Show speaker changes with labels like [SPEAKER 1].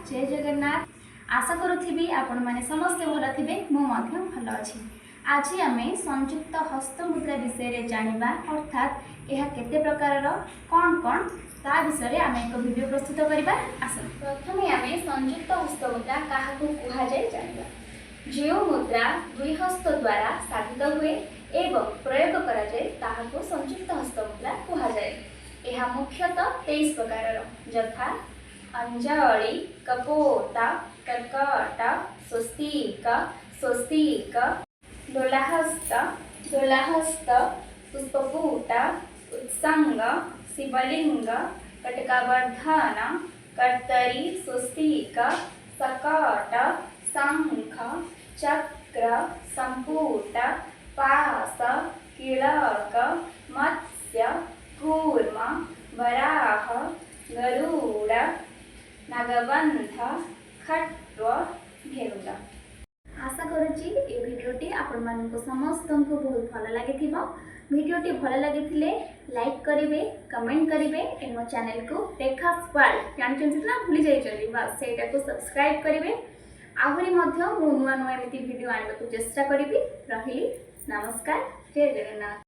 [SPEAKER 1] जय जगन्नाथ। आशा करुथि आपण मैंने समस्ते भल थे मुझे भल अच्छी। आज आम संयुक्त हस्त मुद्रा विषय जाना अर्थात यह केते प्रकार कौन कौन ता विषय आम एक वीडियो प्रस्तुत करवा। आस प्रथम आम संयुक्त हस्त मुद्रा क्या कहुए जाना। जो मुद्रा दुई हस्त द्वारा साधित हुए एवं प्रयोग कराए ताहाको संयुक्त हस्त मुद्रा कहुए। यह मुख्यतः 23 प्रकार यथा अंजलि, कपोता, कर्कट, स्वस्तिक, स्वस्तिक, दोलाहस्त, दोलाहस्त, पुष्पपूट, उत्संग, शिवलिंग, कटकावर्धन, कर्तरी, स्वस्तिक, सकट, शंख, चक्र, संपुट, पास, कीलक, मत्स्य, कूर्म, वराह, गरुड़, नागबंध, खट्व, भेरुंड। आशा करुच्ची ये भिडियोटी आपण मानक समस्त को बहुत भल लगी। भिडियोटी भल लगी लाइक करेंगे, कमेंट करेंगे, एम चैनल को रेखास वर्ल्ड जानते ना भूली जाइए बस से सब्सक्राइब करेंगे। आहरी मु नुआ नुआ एमती भिडियो आने को चेष्टा करी। रही नमस्कार, जय जगन्नाथ।